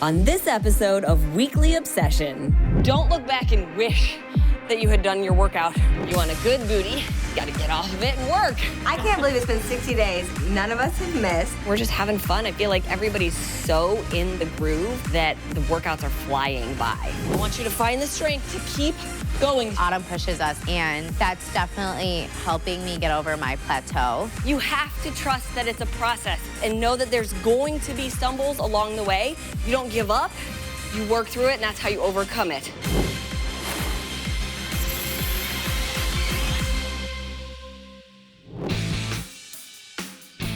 on this episode of Weekly Obsession. Don't look back and wish that you had done your workout. You want a good booty, you gotta get off of it and work. I can't believe it's been 60 days. None of us have missed. We're just having fun. I feel like everybody's so in the groove that the workouts are flying by. I want you to find the strength to keep going. Autumn pushes us, and that's definitely helping me get over my plateau. You have to trust that it's a process and know that there's going to be stumbles along the way. You don't give up, you work through it, and that's how you overcome it.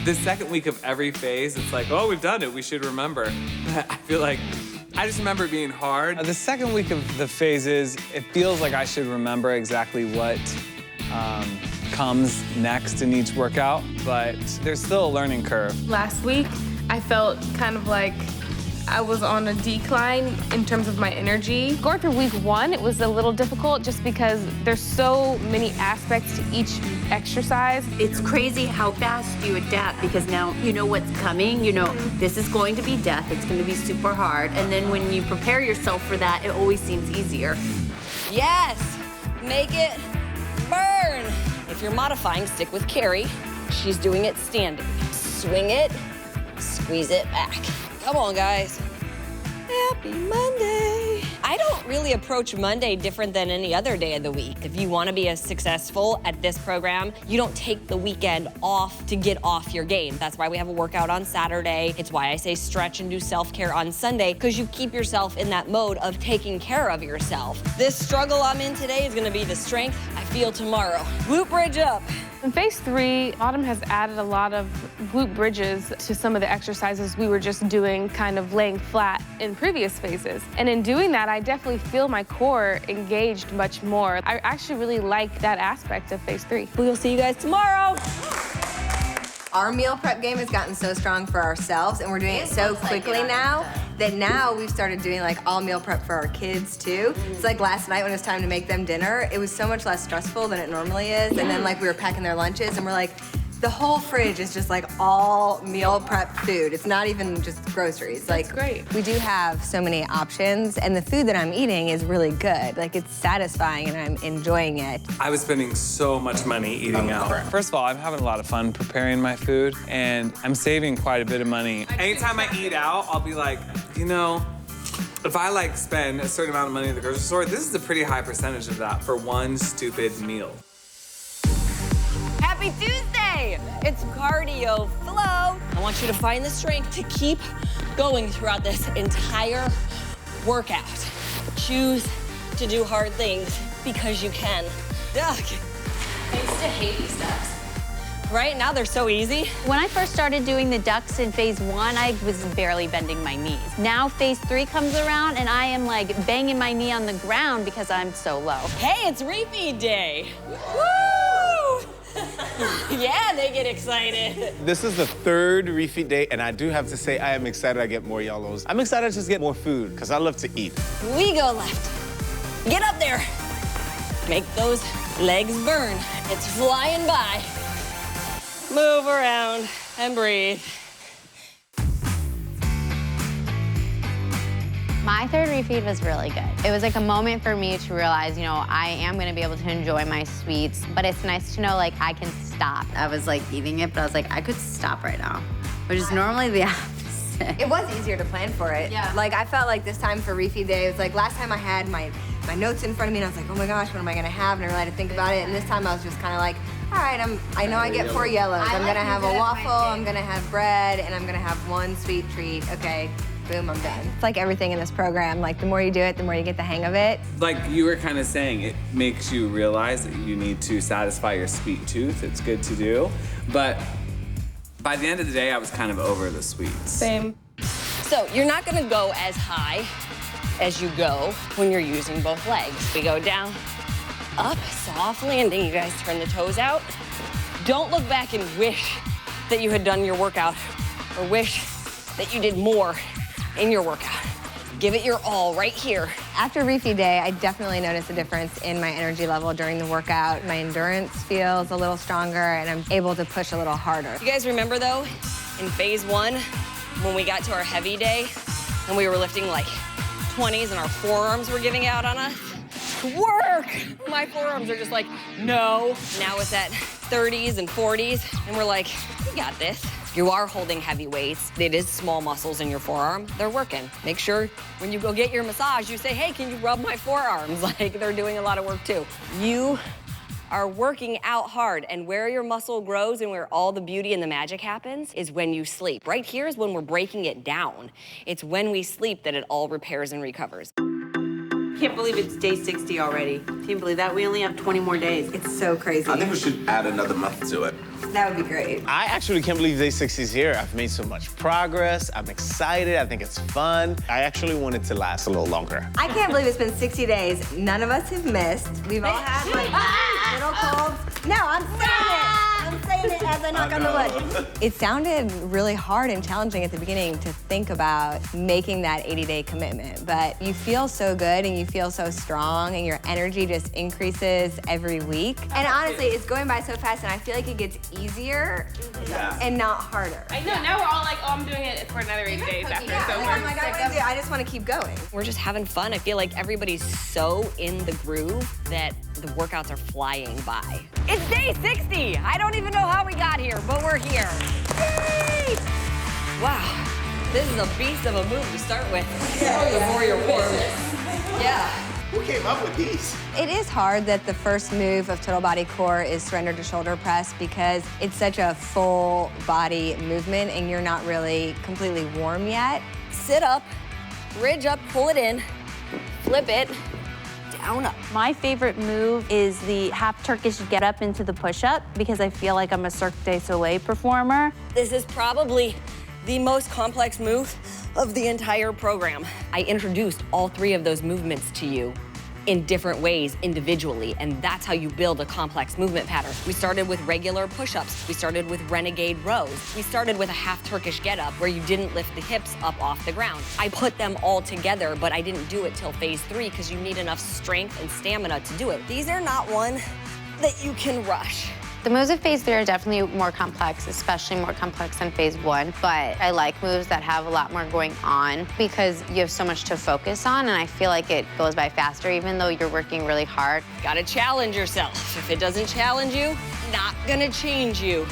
The second week of every phase, it's like, oh, we've done it, we should remember. But I feel like I just remember it being hard. The second week of the phases, it feels like I should remember exactly what comes next in each workout, but there's still a learning curve. Last week, I felt kind of like I was on a decline in terms of my energy. Going through week 1, it was a little difficult just because there's so many aspects to each exercise. It's crazy how fast you adapt because now you know what's coming. You know, this is going to be death. It's going to be super hard. And then when you prepare yourself for that, it always seems easier. Yes, make it burn. If you're modifying, stick with Carrie. She's doing it standing. Swing it, squeeze it back. Come on, guys. Happy Monday. I don't really approach Monday different than any other day of the week. If you want to be as successful at this program, you don't take the weekend off to get off your game. That's why we have a workout on Saturday. It's why I say stretch and do self-care on Sunday, because you keep yourself in that mode of taking care of yourself. This struggle I'm in today is going to be the strength I feel tomorrow. Glute bridge up. In phase 3, Autumn has added a lot of glute bridges to some of the exercises we were just doing, kind of laying flat in previous phases. And in doing that, I definitely feel my core engaged much more. I actually really like that aspect of phase 3. We'll see you guys tomorrow. Our meal prep game has gotten so strong for ourselves, and we're doing it so quickly now that now we've started doing like all meal prep for our kids too. It's like last night when it was time to make them dinner, it was so much less stressful than it normally is. And then like we were packing their lunches and we're like, the whole fridge is just like all meal prep food. It's not even just groceries. That's great. We do have so many options, and the food that I'm eating is really good. Like, it's satisfying and I'm enjoying it. I was spending so much money eating out. First of all, I'm having a lot of fun preparing my food, and I'm saving quite a bit of money. Anytime I eat out, I'll be like, you know, if I like spend a certain amount of money at the grocery store, this is a pretty high percentage of that for one stupid meal. Happy Tuesday! It's Cardio Flow. I want you to find the strength to keep going throughout this entire workout. Choose to do hard things because you can. Duck. I used to hate these ducks. Right now they're so easy. When I first started doing the ducks in phase 1, I was barely bending my knees. Now phase 3 comes around and I am like banging my knee on the ground because I'm so low. Hey, it's Refeed Day. Woo! Yeah, they get excited. This is the 3rd Refeed day, and I do have to say I am excited I get more yellows. I'm excited to just get more food, because I love to eat. We go left. Get up there. Make those legs burn. It's flying by. Move around and breathe. My 3rd refeed was really good. It was like a moment for me to realize, you know, I am gonna be able to enjoy my sweets, but it's nice to know like I can stop. I was like eating it, but I was like, I could stop right now, which is normally the opposite. It was easier to plan for it. Yeah. Like, I felt like this time for Refeed Day, it was like last time I had my notes in front of me and I was like, oh my gosh, what am I gonna have? And I really had to think about it. And this time I was just kind of like, all right, I know I get 4 yellows. I'm gonna have a waffle, I'm gonna have bread, and I'm gonna have one sweet treat. Okay, boom, I'm done. It's like everything in this program. Like, the more you do it, the more you get the hang of it. Like you were kind of saying, it makes you realize that you need to satisfy your sweet tooth. It's good to do. But by the end of the day, I was kind of over the sweets. Same. So you're not gonna go as high as you go when you're using both legs. We go down, up, soft landing. You guys turn the toes out. Don't look back and wish that you had done your workout or wish that you did more in your workout. Give it your all right here. After Refeed Day, I definitely noticed a difference in my energy level during the workout. My endurance feels a little stronger and I'm able to push a little harder. You guys remember though, in phase 1, when we got to our heavy day, and we were lifting like 20s and our forearms were giving out on us. Work! My forearms are just like, no. Now it's at 30s and 40s, and we're like, we got this. You are holding heavy weights. It is small muscles in your forearm. They're working. Make sure when you go get your massage, you say, hey, can you rub my forearms? Like, they're doing a lot of work too. You are working out hard, and where your muscle grows and where all the beauty and the magic happens is when you sleep. Right here is when we're breaking it down. It's when we sleep that it all repairs and recovers. Can't believe it's day 60 already. Can't believe that. We only have 20 more days. It's so crazy. I think we should add another month to it. That would be great. I actually can't believe day 60 is here. I've made so much progress. I'm excited. I think it's fun. I actually want it to last a little longer. I can't believe it's been 60 days. None of us have missed. We've all had like little colds. No, I'm saying it. I'm saying it as I knock on the wood. It sounded really hard and challenging at the beginning to think about making that 80-day commitment, but you feel so good and you feel so strong and your energy just increases every week. And honestly, it's going by so fast and I feel like it gets easier and not harder. I know, now we're all like, oh, I'm doing it for another 8 days after it's over. I'm like, I just want to keep going. We're just having fun. I feel like everybody's so in the groove that the workouts are flying by. It's day 60. I don't even know how we got here, but we're here. Yay! Wow, this is a beast of a move to start with. Before you're warm. Yeah. Who came up with these? It is hard that the first move of total body core is surrender to shoulder press because it's such a full body movement and you're not really completely warm yet. Sit up, ridge up, pull it in, flip it, down up. My favorite move is the half Turkish get up into the push-up because I feel like I'm a Cirque du Soleil performer. This is probably the most complex move of the entire program. I introduced all 3 of those movements to you in different ways individually, and that's how you build a complex movement pattern. We started with regular push-ups. We started with renegade rows. We started with a half Turkish get-up where you didn't lift the hips up off the ground. I put them all together, but I didn't do it till phase 3 because you need enough strength and stamina to do it. These are not one that you can rush. The moves of phase 3 are definitely more complex, especially more complex than phase 1, but I like moves that have a lot more going on because you have so much to focus on, and I feel like it goes by faster even though you're working really hard. Gotta challenge yourself. If it doesn't challenge you, not gonna change you.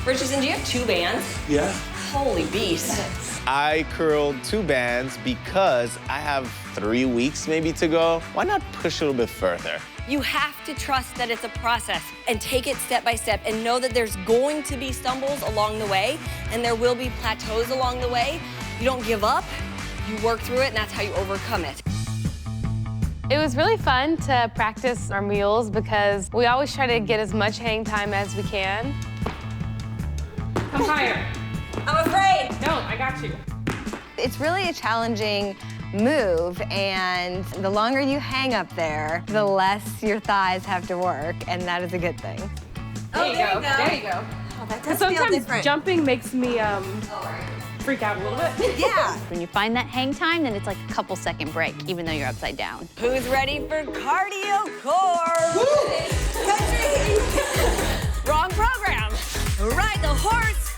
Richardson, do you have 2 bands? Yeah. Holy beast. I curled 2 bands because I have 3 weeks maybe to go. Why not push a little bit further? You have to trust that it's a process and take it step by step and know that there's going to be stumbles along the way and there will be plateaus along the way. You don't give up, you work through it, and that's how you overcome it. It was really fun to practice our mules because we always try to get as much hang time as we can. Come higher. I'm afraid. Don't, I got you. It's really a challenging move, and the longer you hang up there, the less your thighs have to work, and that is a good thing. There you go. There you go. Oh, that does feel Sometimes different. jumping makes me freak out a little bit. Yeah. When you find that hang time, then it's like a couple second break, even though you're upside down. Who's ready for cardio core? Country. Wrong program. Ride the horse.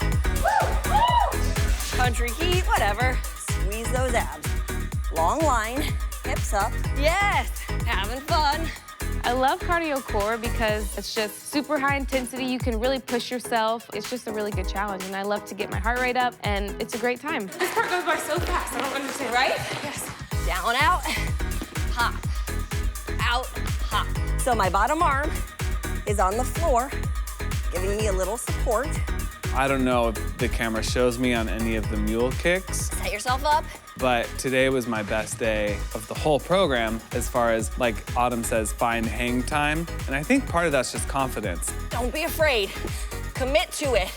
Country heat, whatever. Squeeze those abs. Long line, hips up. Yes, having fun. I love cardio core because it's just super high intensity. You can really push yourself. It's just a really good challenge, and I love to get my heart rate up, and it's a great time. This part goes by so fast. I don't understand. Right? Yes. Down, out, hop. Out, hop. So my bottom arm is on the floor, giving me a little support. I don't know if the camera shows me on any of the mule kicks, Set yourself up. but today was my best day of the whole program as far as, like Autumn says, find hang time. And I think part of that's just confidence. Don't be afraid. Commit to it.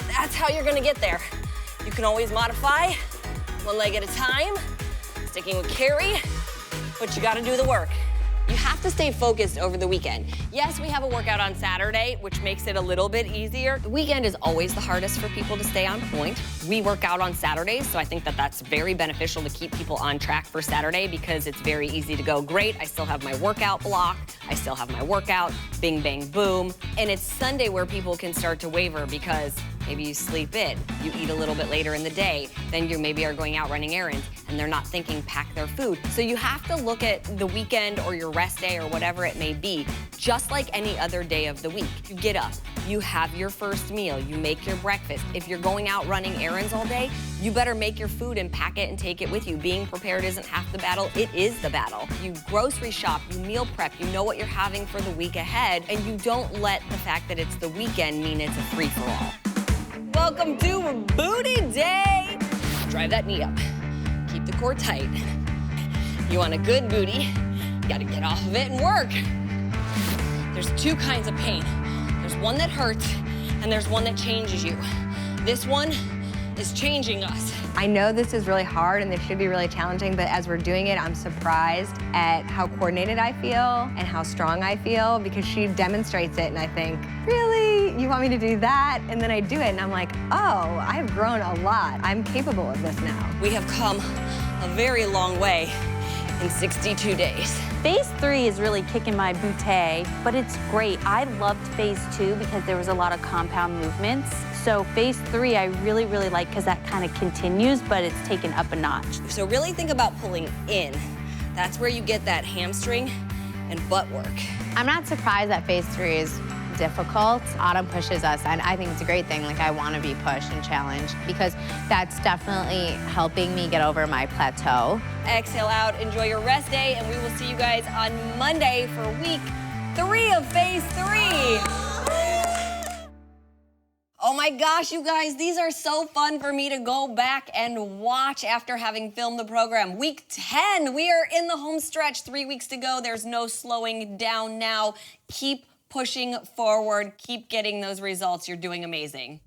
That's how you're gonna get there. You can always modify, 1 leg at a time, sticking with carry, but you gotta do the work. You have have to stay focused over the weekend. Yes, we have a workout on Saturday, which makes it a little bit easier. The weekend is always the hardest for people to stay on point. We work out on Saturdays, so I think that that's very beneficial to keep people on track for Saturday because it's very easy to go, great, I still have my workout block, I still have my workout, bing, bang, boom. And it's Sunday where people can start to waver because maybe you sleep in, you eat a little bit later in the day, then you maybe are going out running errands and they're not thinking pack their food. So you have to look at the weekend or your rest day or whatever it may be, just like any other day of the week. You get up, you have your first meal, you make your breakfast. If you're going out running errands all day, you better make your food and pack it and take it with you. Being prepared isn't half the battle, it is the battle. You grocery shop, you meal prep, you know what you're having for the week ahead, and you don't let the fact that it's the weekend mean it's a free-for-all. Welcome to Booty Day. Drive that knee up. Keep the core tight. You want a good booty, you gotta get off of it and work. There's two kinds of pain. There's one that hurts, and there's one that changes you. This one is changing us. I know this is really hard and this should be really challenging, but as we're doing it, I'm surprised at how coordinated I feel and how strong I feel because she demonstrates it and I think, really? You want me to do that? And then I do it and I'm like, oh, I've grown a lot. I'm capable of this now. We have come a very long way in 62 days. Phase 3 is really kicking my booty, but it's great. I loved phase 2 because there was a lot of compound movements. So phase 3 I really, really like because that kind of continues, but it's taken up a notch. So really think about pulling in. That's where you get that hamstring and butt work. I'm not surprised that phase 3 is difficult. Autumn pushes us, and I think it's a great thing. Like, I want to be pushed and challenged because that's definitely helping me get over my plateau. Exhale out, enjoy your rest day, and we will see you guys on Monday for week 3 of phase 3. Oh my gosh, you guys, these are so fun for me to go back and watch after having filmed the program. Week 10, we are in the home stretch, 3 weeks to go. There's no slowing down now. Keep pushing forward, keep getting those results. You're doing amazing.